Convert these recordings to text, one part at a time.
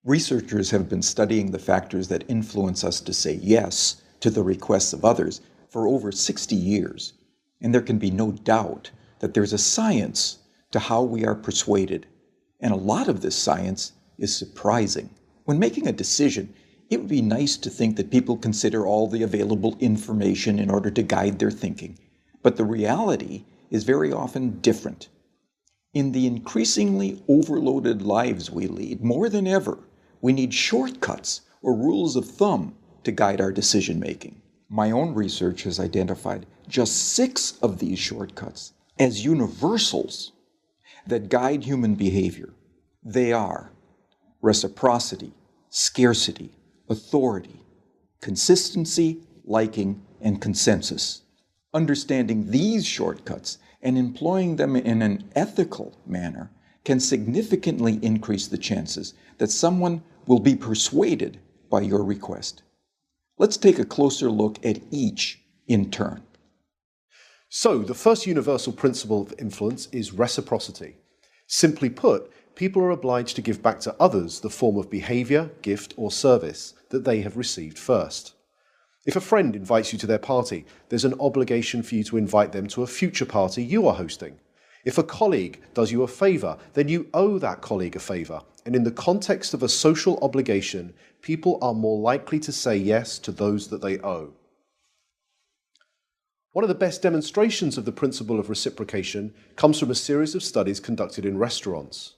Researchers have been studying the factors that influence us to say yes to the requests of others for over 60 years, and there can be no doubt that there's a science to how we are persuaded, and a lot of this science is surprising. When making a decision, it would be nice to think that people consider all the available information in order to guide their thinking, but the reality is very often different. In the increasingly overloaded lives we lead, more than ever, we need shortcuts or rules of thumb to guide our decision-making. My own research has identified just 6 of these shortcuts as universals that guide human behavior. They are reciprocity, scarcity, authority, consistency, liking, and consensus. Understanding these shortcuts and employing them in an ethical manner can significantly increase the chances that someone will be persuaded by your request. Let's take a closer look at each in turn. So, the first universal principle of influence is reciprocity. Simply put, people are obliged to give back to others the form of behavior, gift, or service that they have received first. If a friend invites you to their party, there's an obligation for you to invite them to a future party you are hosting. If a colleague does you a favor, then you owe that colleague a favor. And in the context of a social obligation, people are more likely to say yes to those that they owe. One of the best demonstrations of the principle of reciprocation comes from a series of studies conducted in restaurants.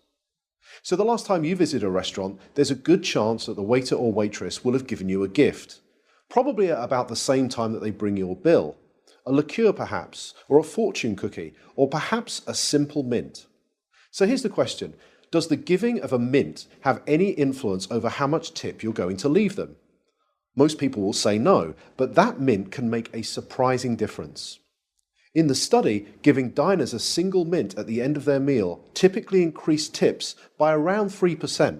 So the last time you visit a restaurant, there's a good chance that the waiter or waitress will have given you a gift. Probably at about the same time that they bring your bill. A liqueur perhaps, or a fortune cookie, or perhaps a simple mint. So here's the question. Does the giving of a mint have any influence over how much tip you're going to leave them? Most people will say no, but that mint can make a surprising difference. In the study, giving diners a single mint at the end of their meal typically increased tips by around 3%.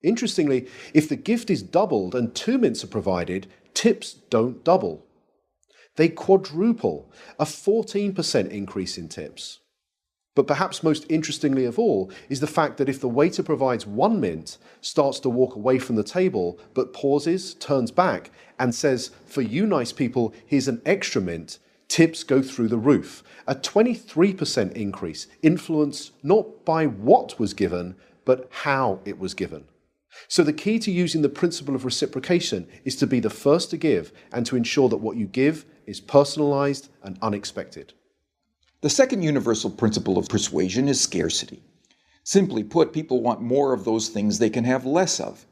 Interestingly, if the gift is doubled and 2 mints are provided, tips don't double. They quadruple, a 14% increase in tips. But perhaps most interestingly of all is the fact that if the waiter provides 1 mint, starts to walk away from the table, but pauses, turns back, and says, "For you nice people, here's an extra mint," tips go through the roof. A 23% increase, influenced not by what was given, but how it was given. So the key to using the principle of reciprocation is to be the first to give and to ensure that what you give is personalized and unexpected. The second universal principle of persuasion is scarcity. Simply put, people want more of those things they can have less of.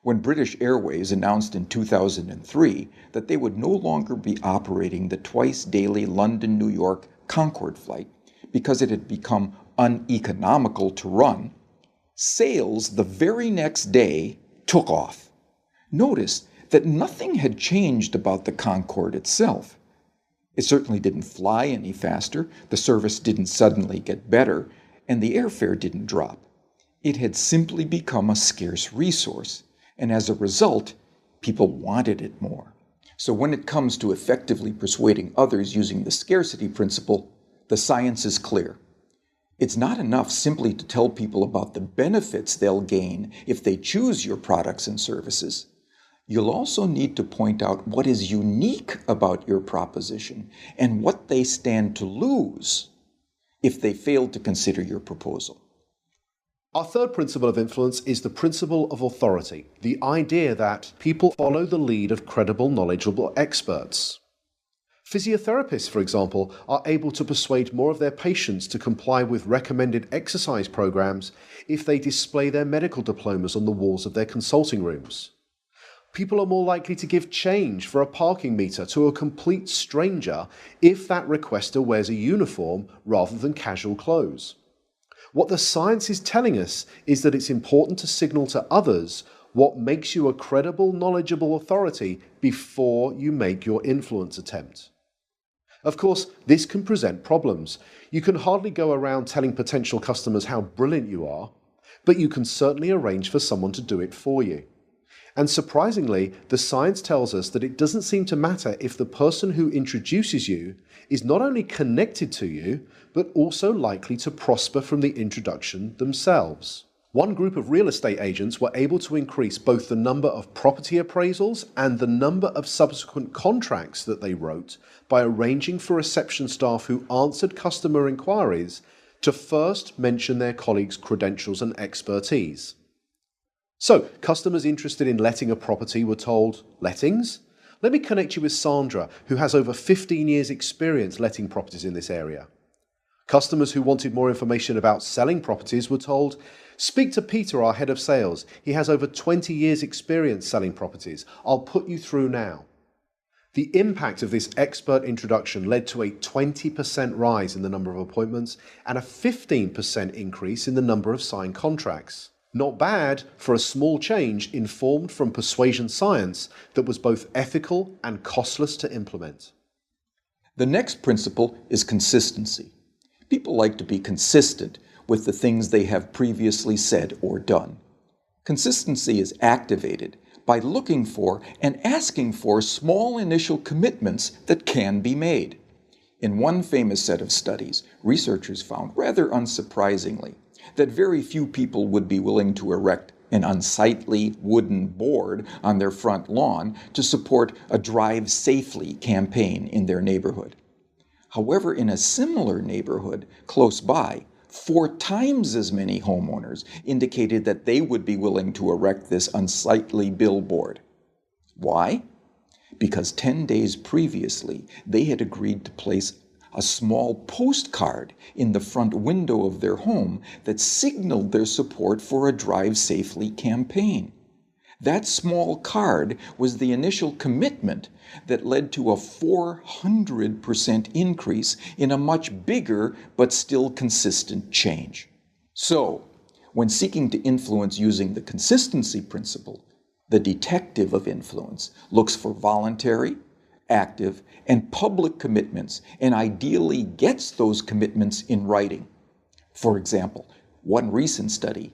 When British Airways announced in 2003 that they would no longer be operating the twice-daily London-New York Concorde flight because it had become uneconomical to run, sales the very next day took off. Notice that nothing had changed about the Concorde itself. It certainly didn't fly any faster, the service didn't suddenly get better, and the airfare didn't drop. It had simply become a scarce resource, and as a result, people wanted it more. So when it comes to effectively persuading others using the scarcity principle, the science is clear. It's not enough simply to tell people about the benefits they'll gain if they choose your products and services. You'll also need to point out what is unique about your proposition and what they stand to lose if they fail to consider your proposal. Our third principle of influence is the principle of authority, the idea that people follow the lead of credible, knowledgeable experts. Physiotherapists, for example, are able to persuade more of their patients to comply with recommended exercise programs if they display their medical diplomas on the walls of their consulting rooms. People are more likely to give change for a parking meter to a complete stranger if that requester wears a uniform rather than casual clothes. What the science is telling us is that it's important to signal to others what makes you a credible, knowledgeable authority before you make your influence attempt. Of course, this can present problems. You can hardly go around telling potential customers how brilliant you are, but you can certainly arrange for someone to do it for you. And surprisingly, the science tells us that it doesn't seem to matter if the person who introduces you is not only connected to you, but also likely to prosper from the introduction themselves. One group of real estate agents were able to increase both the number of property appraisals and the number of subsequent contracts that they wrote by arranging for reception staff who answered customer inquiries to first mention their colleagues' credentials and expertise. So, customers interested in letting a property were told, "Lettings? Let me connect you with Sandra, who has over 15 years' experience letting properties in this area." Customers who wanted more information about selling properties were told, "Speak to Peter, our head of sales. He has over 20 years' experience selling properties. I'll put you through now." The impact of this expert introduction led to a 20% rise in the number of appointments and a 15% increase in the number of signed contracts. Not bad for a small change informed from persuasion science that was both ethical and costless to implement. The next principle is consistency. People like to be consistent with the things they have previously said or done. Consistency is activated by looking for and asking for small initial commitments that can be made. In one famous set of studies, researchers found, rather unsurprisingly, that very few people would be willing to erect an unsightly wooden board on their front lawn to support a Drive Safely campaign in their neighborhood. However, in a similar neighborhood close by, 4 times as many homeowners indicated that they would be willing to erect this unsightly billboard. Why? Because 10 days previously, they had agreed to place a small postcard in the front window of their home that signaled their support for a Drive Safely campaign. That small card was the initial commitment that led to a 400% increase in a much bigger but still consistent change. So, when seeking to influence using the consistency principle, the detective of influence looks for voluntary, active, and public commitments and ideally gets those commitments in writing. For example, one recent study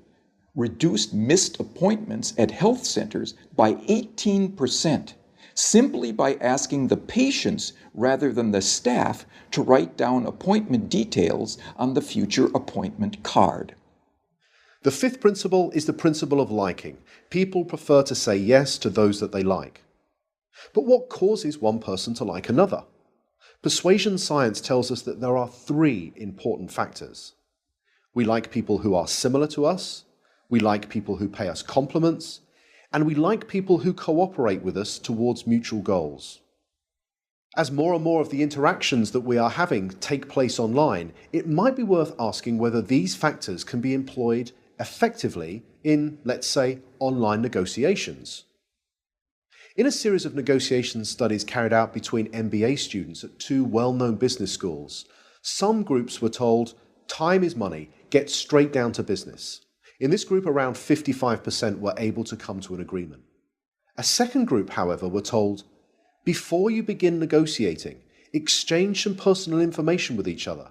reduced missed appointments at health centers by 18%, simply by asking the patients rather than the staff to write down appointment details on the future appointment card. The fifth principle is the principle of liking. People prefer to say yes to those that they like. But what causes one person to like another? Persuasion science tells us that there are 3 important factors. We like people who are similar to us, we like people who pay us compliments, and we like people who cooperate with us towards mutual goals. As more and more of the interactions that we are having take place online, it might be worth asking whether these factors can be employed effectively in, let's say, online negotiations. In a series of negotiation studies carried out between MBA students at 2 well-known business schools, some groups were told, "Time is money, get straight down to business." In this group, around 55% were able to come to an agreement. A second group, however, were told, "Before you begin negotiating, exchange some personal information with each other.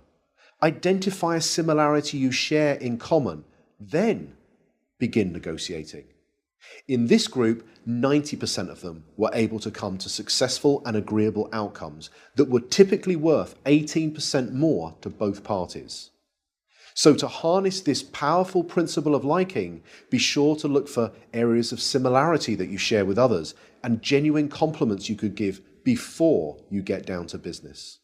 Identify a similarity you share in common, then begin negotiating." In this group, 90% of them were able to come to successful and agreeable outcomes that were typically worth 18% more to both parties. So to harness this powerful principle of liking, be sure to look for areas of similarity that you share with others and genuine compliments you could give before you get down to business.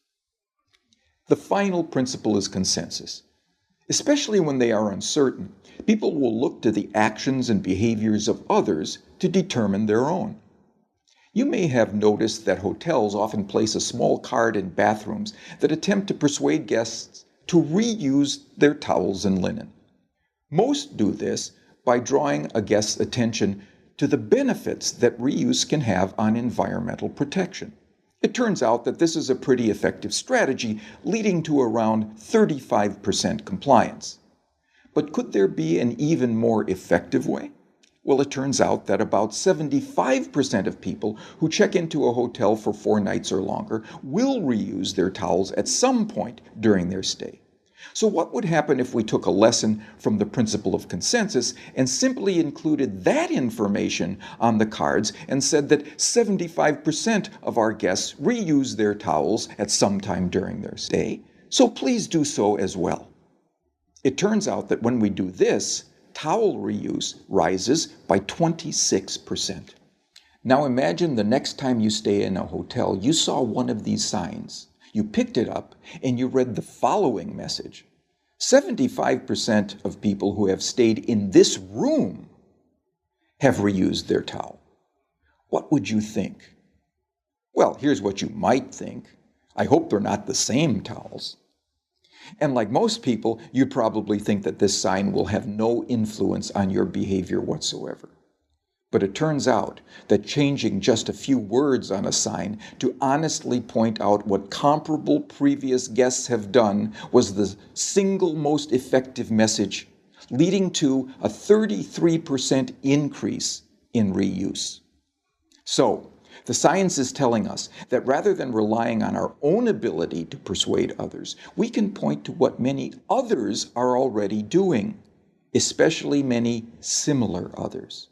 The final principle is consensus. Especially when they are uncertain, people will look to the actions and behaviors of others to determine their own. You may have noticed that hotels often place a small card in bathrooms that attempt to persuade guests to reuse their towels and linen. Most do this by drawing a guest's attention to the benefits that reuse can have on environmental protection. It turns out that this is a pretty effective strategy, leading to around 35% compliance. But could there be an even more effective way? Well, it turns out that about 75% of people who check into a hotel for 4 nights or longer will reuse their towels at some point during their stay. So what would happen if we took a lesson from the principle of consensus and simply included that information on the cards and said that 75% of our guests reuse their towels at some time during their stay, so please do so as well. It turns out that when we do this, towel reuse rises by 26%. Now imagine the next time you stay in a hotel, you saw one of these signs. You picked it up and you read the following message. 75% of people who have stayed in this room have reused their towel. What would you think? Well, here's what you might think. I hope they're not the same towels. And like most people, you'd probably think that this sign will have no influence on your behavior whatsoever. But it turns out that changing just a few words on a sign to honestly point out what comparable previous guests have done was the single most effective message, leading to a 33% increase in reuse. So, the science is telling us that rather than relying on our own ability to persuade others, we can point to what many others are already doing, especially many similar others.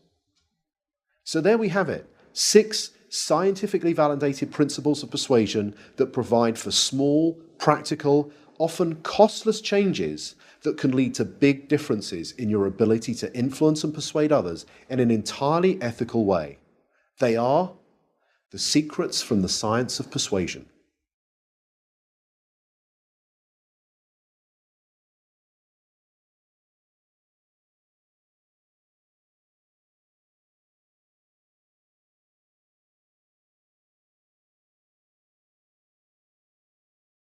So there we have it, 6 scientifically validated principles of persuasion that provide for small, practical, often costless changes that can lead to big differences in your ability to influence and persuade others in an entirely ethical way. They are the secrets from the science of persuasion.